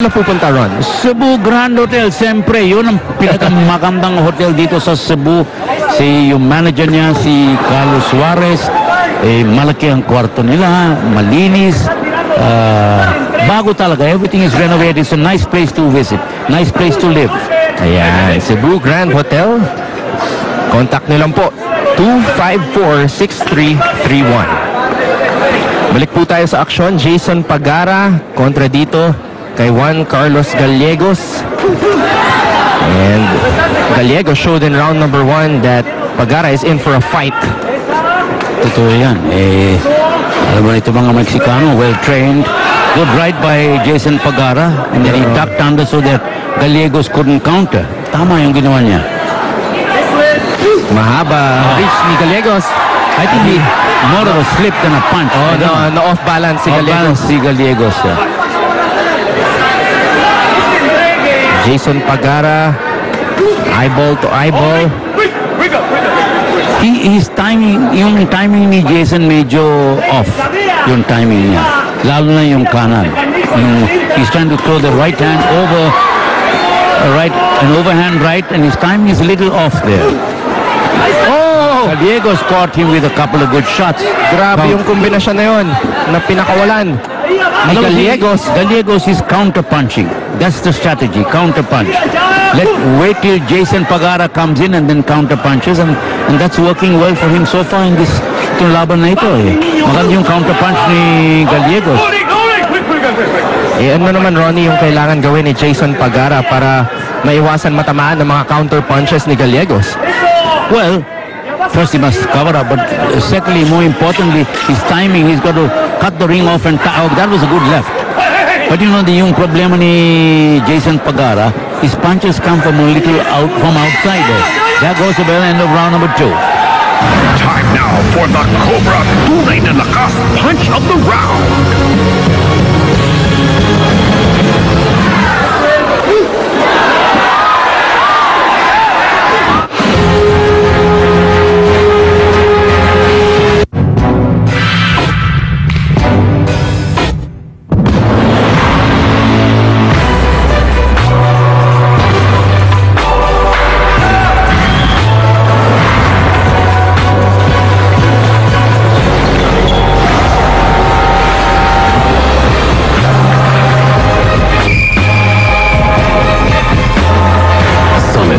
na pupunta, Ron? Cebu Grand Hotel, siyempre, yun ang pinakamagandang hotel dito sa Cebu. Yung manager niya, si Carlos Suarez, malaki ang kwarto nila, malinis, bago talaga. Everything is renovated. It's a nice place to visit, nice place to live. Ayan, Cebu Grand Hotel. Contact nyo lang po, 254-6331. Balik po tayo sa aksyon. Jason Pagara kontra dito kay Juan Carlos Gallegos. And Gallegos showed in round number 1 that Pagara is in for a fight. Totoo yan. Alam mo ito mga Mexicano, well-trained. Good right by Jason Pagara. And then he ducked under so that Gallegos couldn't counter. Tama yung ginawa niya. Mahaba reach ni Gallegos. I think he more of a slip than a punch. Oh, no off balance si Gallegos. Off balance si Gallegos. Jason Pagara, eyeball to eyeball. His timing, yung timing ni Jason medyo off. Yung timing niya. Lalo na yung kanan. He's trying to throw the right hand over, an overhand right, and his timing is a little off there. Oh! Gallegos caught him with a couple of good shots. Grabe yung kombinasyon na yun na pinakawalan ni Gallegos. Gallegos is counter-punching. That's the strategy, counter-punch. Wait till Jason Pagara comes in and then counter-punches, and that's working well for him so far in itong laban na ito. Maganda yung counter-punch ni Gallegos. Ano naman, Ronnie, yung kailangan gawin ni Jason Pagara para maiwasan matamaan ng mga counter-punches ni Gallegos? Well, first he must cover up, but secondly, more importantly, his timing. He's got to cut the ring off and that was a good left. But you know, yung problema ni Jason Pagara, his punches come from a little from outside there. That goes to the end of round number 2. Time now for the Cobra Tunay na Lakas Punch of the Round.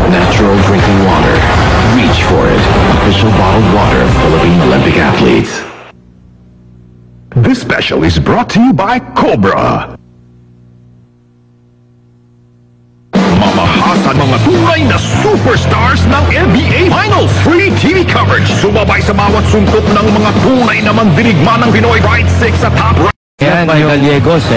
Natural drinking water. Reach for it. Official bottled water of Philippine Olympic athletes. This special is brought to you by Cobra. Mamahas ang mga tunay na superstars ng NBA Finals. Free TV coverage. Sumabay sa bawat suntok ng mga tunay na mandirigma ng Pinoy. Right 6 sa top right. Yan, Gallegos.